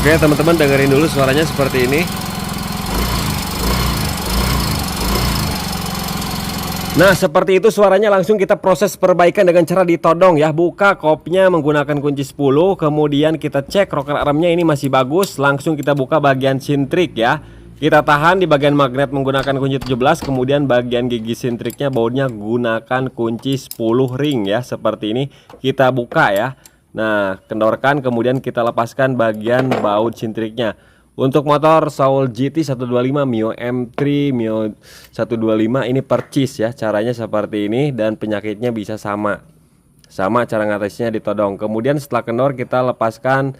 Oke teman-teman, dengerin dulu suaranya seperti ini. Nah seperti itu suaranya. Langsung kita proses perbaikan dengan cara ditodong ya. Buka kopnya menggunakan kunci 10. Kemudian kita cek rocker armnya ini masih bagus. Langsung kita buka bagian sintrik ya. Kita tahan di bagian magnet menggunakan kunci 17. Kemudian bagian gigi sintriknya bautnya gunakan kunci 10 ring ya. Seperti ini kita buka ya. Nah kendorkan, kemudian kita lepaskan bagian baut sintriknya. Untuk motor Soul GT 125 Mio M3 Mio 125 ini percis ya. Caranya seperti ini dan penyakitnya bisa sama cara ngatasinya ditodong. Kemudian setelah kendor kita lepaskan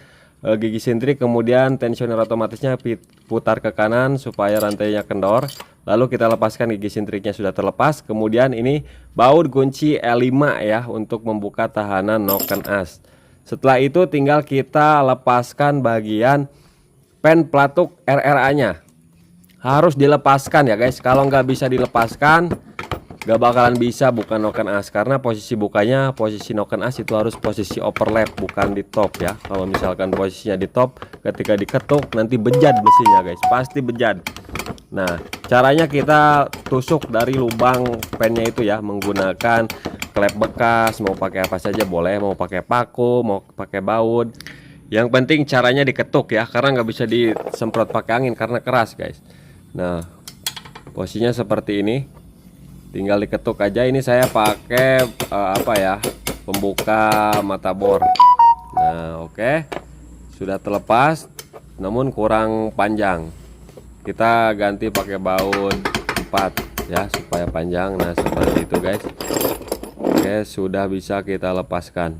gigi sintrik, kemudian tensioner otomatisnya putar ke kanan supaya rantainya kendor. Lalu kita lepaskan gigi sintriknya sudah terlepas. Kemudian ini baut kunci L5 ya untuk membuka tahanan noken as. Setelah itu tinggal kita lepaskan bagian pen pelatuk RRA nya. Harus dilepaskan ya guys. Kalau nggak bisa dilepaskan nggak bakalan bisa buka noken as, karena posisi bukanya, posisi noken as itu harus posisi overlap, bukan di top ya. Kalau misalkan posisinya di top, ketika diketuk nanti bejat mesinnya guys, pasti bejat. Nah caranya kita tusuk dari lubang pennya itu ya, menggunakan klep bekas, mau pakai apa saja boleh, mau pakai paku, mau pakai baut. Yang penting caranya diketuk ya, karena nggak bisa disemprot pakai angin karena keras guys. Nah posisinya seperti ini, tinggal diketuk aja. Ini saya pakai apa ya, pembuka mata bor. Nah oke, sudah terlepas namun kurang panjang. Kita ganti pakai baut 4 ya supaya panjang. Nah seperti itu guys. Oke, sudah bisa kita lepaskan.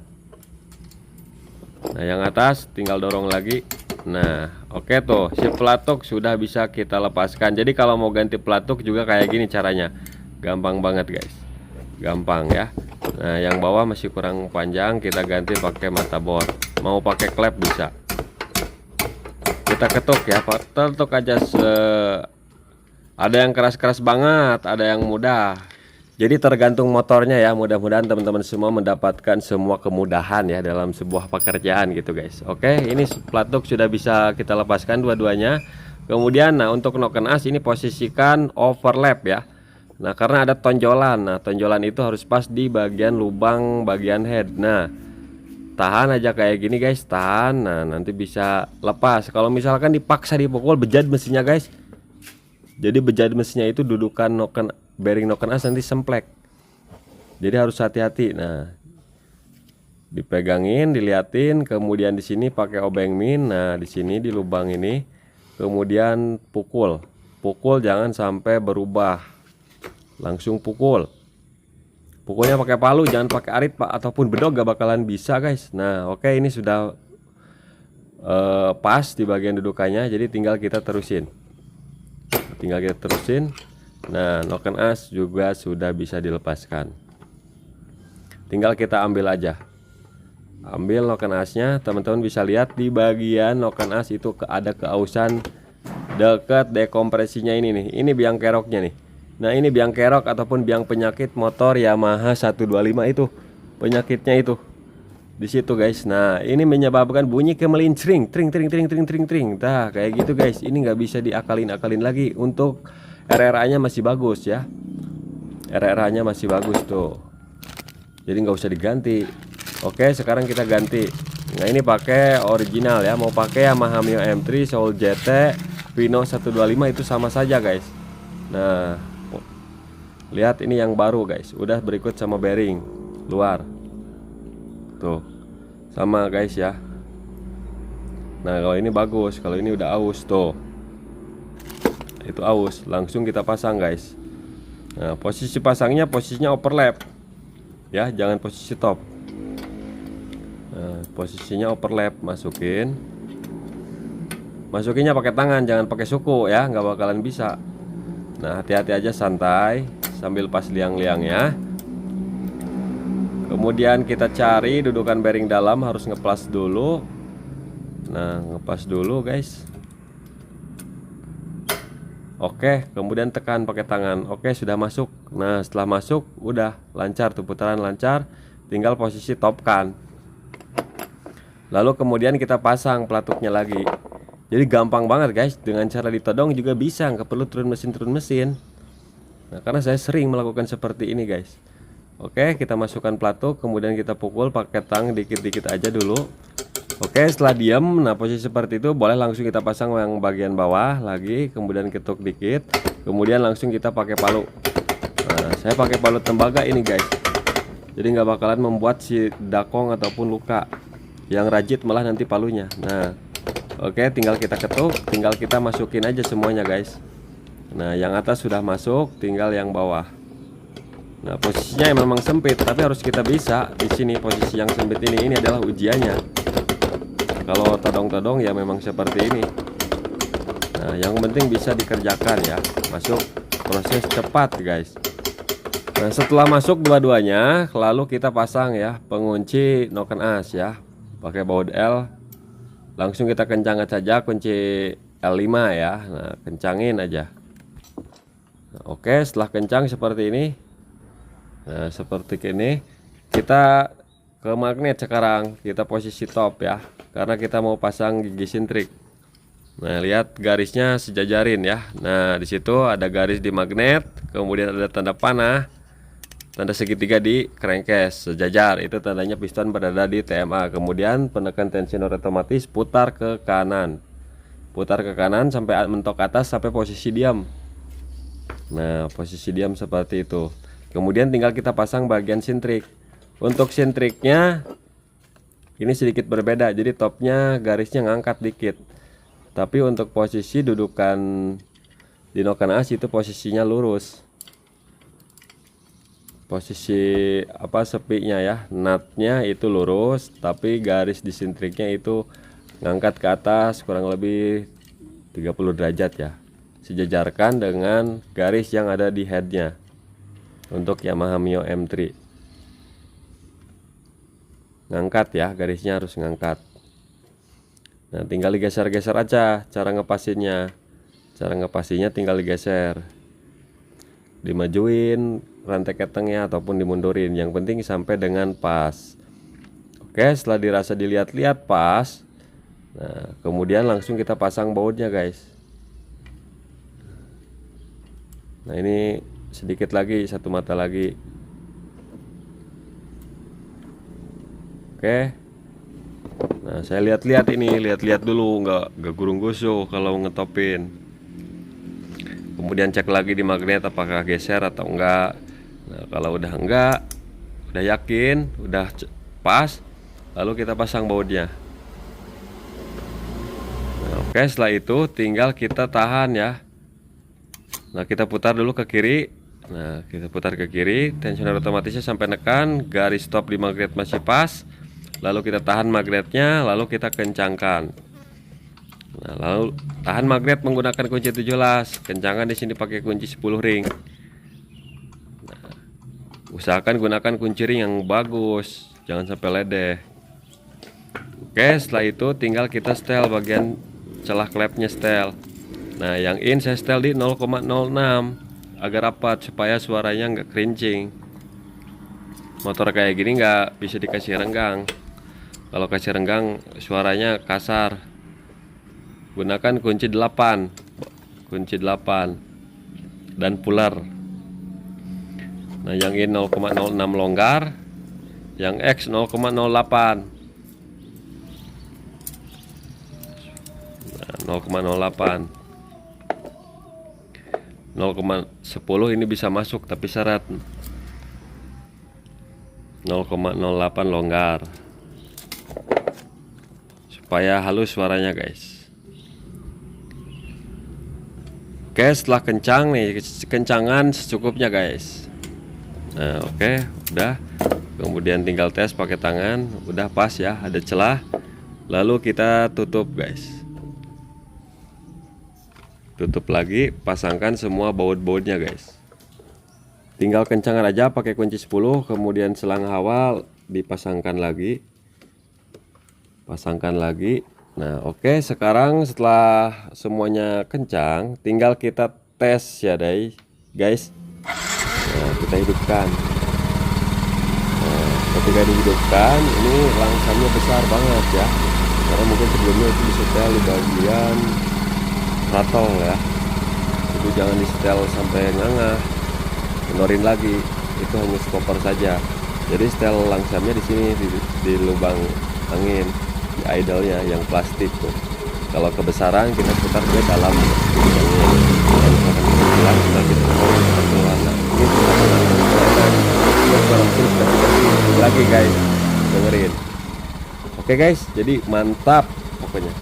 Nah yang atas tinggal dorong lagi. Nah oke tuh, si pelatuk sudah bisa kita lepaskan. Jadi kalau mau ganti pelatuk juga kayak gini caranya. Gampang banget guys, gampang ya. Nah yang bawah masih kurang panjang, kita ganti pakai mata bor. Mau pakai klep bisa. Kita ketuk ya, ketuk aja. Ada yang keras-keras banget, ada yang mudah. Jadi tergantung motornya ya. Mudah-mudahan teman-teman semua mendapatkan semua kemudahan ya dalam sebuah pekerjaan gitu guys. Oke, ini pelatuk sudah bisa kita lepaskan dua-duanya. Kemudian nah untuk noken as ini posisikan overlap ya. Nah karena ada tonjolan. Nah tonjolan itu harus pas di bagian lubang bagian head. Nah tahan aja kayak gini guys, tahan. Nah nanti bisa lepas. Kalau misalkan dipaksa dipukul, bejat mesinnya guys. Jadi bejat mesinnya itu dudukan noken, bearing noken as nanti semplek. Jadi harus hati-hati. Nah dipegangin, diliatin, kemudian di sini pakai obeng min. Nah di sini di lubang ini, kemudian pukul, jangan sampai berubah, langsung pukul. Pukulnya pakai palu, jangan pakai arit pak, ataupun bedog, gak bakalan bisa guys. Nah oke, ini sudah pas di bagian dudukannya. Jadi tinggal kita terusin. Nah noken as juga sudah bisa dilepaskan. Tinggal kita ambil aja. Ambil noken asnya. Teman-teman bisa lihat di bagian noken as itu ada keausan dekat dekompresinya ini nih. Ini biang keroknya nih. Nah ini biang kerok ataupun biang penyakit motor Yamaha 125 itu. Penyakitnya itu di situ guys. Nah ini menyebabkan bunyi kemelincring, tring. Nah kayak gitu guys. Ini nggak bisa diakalin lagi. Untuk RRA nya masih bagus ya. RRA nya masih bagus tuh. Jadi nggak usah diganti. Oke, sekarang kita ganti. Nah ini pakai original ya. Mau pakai Yamaha Mio M3 Soul GT Vino 125 itu sama saja guys. Nah lihat ini yang baru guys, udah berikut sama bearing luar. Tuh sama guys ya. Nah kalau ini bagus, kalau ini udah aus tuh. Itu aus, langsung kita pasang guys. Nah posisi pasangnya posisinya overlap ya, jangan posisi top. Nah posisinya overlap, masukinnya pakai tangan, jangan pakai suku ya, nggak bakalan bisa. Nah hati-hati aja, santai sambil pas liang-liang ya. Kemudian kita cari dudukan bearing dalam, harus ngeplas dulu. Nah ngepas dulu guys. Oke, kemudian tekan pakai tangan. Oke, sudah masuk. Nah setelah masuk udah lancar tuh, putaran lancar. Tinggal posisi topkan. Lalu kemudian kita pasang pelatuknya lagi. Jadi gampang banget guys, dengan cara ditodong juga bisa, nggak perlu turun mesin. Nah, karena saya sering melakukan seperti ini guys. Oke, kita masukkan pelatuk, kemudian kita pukul pakai tang dikit-dikit aja dulu. Oke, setelah diam, nah posisi seperti itu boleh langsung kita pasang yang bagian bawah lagi, kemudian ketuk dikit, kemudian langsung kita pakai palu. Nah, saya pakai palu tembaga ini guys, jadi nggak bakalan membuat si dakong ataupun luka. Yang rajit malah nanti palunya. Nah, oke, tinggal kita ketuk, tinggal kita masukin aja semuanya guys. Nah, yang atas sudah masuk, tinggal yang bawah. Nah, posisinya memang sempit, tapi harus kita bisa. Di sini posisi yang sempit ini adalah ujiannya. Kalau todong-todong ya memang seperti ini. Nah, yang penting bisa dikerjakan ya. Masuk, proses cepat guys. Nah, setelah masuk dua-duanya, lalu kita pasang ya pengunci noken as ya, pakai baut L. Langsung kita kencangkan saja kunci L5 ya. Nah, kencangin aja. Nah, oke, setelah kencang seperti ini. Nah, seperti ini kita ke magnet sekarang, kita posisi top ya, karena kita mau pasang gigi sintrik. Nah, lihat garisnya sejajarin ya. Nah, di situ ada garis di magnet, kemudian ada tanda panah, tanda segitiga di crankcase sejajar, itu tandanya piston berada di TMA. Kemudian penekan tensioner otomatis, putar ke kanan sampai mentok atas sampai posisi diam. Nah, posisi diam seperti itu. Kemudian tinggal kita pasang bagian sintrik. Untuk sintriknya ini sedikit berbeda, jadi topnya garisnya ngangkat dikit. Tapi untuk posisi dudukan di noken as itu posisinya lurus. Posisi apa sepinya ya, nutnya itu lurus, tapi garis di sintriknya itu ngangkat ke atas kurang lebih 30 derajat ya. Sejajarkan dengan garis yang ada di headnya. Untuk Yamaha Mio M3 ngangkat ya, garisnya harus ngangkat. Nah, tinggal digeser-geser aja cara ngepasinnya. Cara ngepasinya tinggal digeser, dimajuin rantai ketengnya ataupun dimundurin, yang penting sampai dengan pas. Oke, setelah dirasa dilihat-lihat pas, nah kemudian langsung kita pasang bautnya guys. Nah, ini sedikit lagi, satu mata lagi. Oke. Nah, saya lihat-lihat ini, lihat-lihat dulu, nggak gurung-gusuh kalau ngetopin. Kemudian cek lagi di magnet apakah geser atau enggak. Nah, kalau udah enggak, udah yakin, udah pas, lalu kita pasang bautnya. Nah, oke, setelah itu tinggal kita tahan ya. Nah, kita putar dulu ke kiri. Nah, kita putar ke kiri, tensioner otomatisnya sampai nekan, garis stop di magnet masih pas. Lalu kita tahan magnetnya, lalu kita kencangkan. Nah, lalu tahan magnet menggunakan kunci 17. Kencangkan di sini pakai kunci 10 ring. Nah, usahakan gunakan kunci ring yang bagus, jangan sampai ledeh. Oke, setelah itu tinggal kita setel bagian celah klepnya setel. Nah, yang in saya setel di 0,06 agar rapat supaya suaranya nggak kerincing. Motor kayak gini nggak bisa dikasih renggang. Kalau kasih renggang suaranya kasar. Gunakan kunci 8 dan puller. Nah, yang in 0,06 longgar, yang X 0,08. Nah, 0,08. 0,10 ini bisa masuk tapi syarat 0,08 longgar supaya halus suaranya guys. Oke, setelah kencang nih, kencangan secukupnya guys. Nah, oke, udah. Kemudian tinggal tes pakai tangan, udah pas ya, ada celah. Lalu kita tutup guys. Tutup lagi, pasangkan semua baut-bautnya guys. Tinggal kencangan aja pakai kunci 10, kemudian selang hawa dipasangkan lagi. Pasangkan lagi. Nah, oke, sekarang setelah semuanya kencang, tinggal kita tes ya guys. Nah, kita hidupkan. Nah, ketika dihidupkan, ini langsamnya besar banget ya. karena mungkin sebelumnya itu disetel di bagian throttle ya, itu jangan disetel sampai ngangah, benerin lagi, itu hanya stopper saja. Jadi setel langsamnya di sini di lubang angin, di idle-nya yang plastik tuh. Kalau kebesaran kita putar ke dalam lubangnya. Kalau misalkan kita hilang, kita putar keluar. Nah, ini lagi guys, dengerin. Oke guys, jadi mantap pokoknya.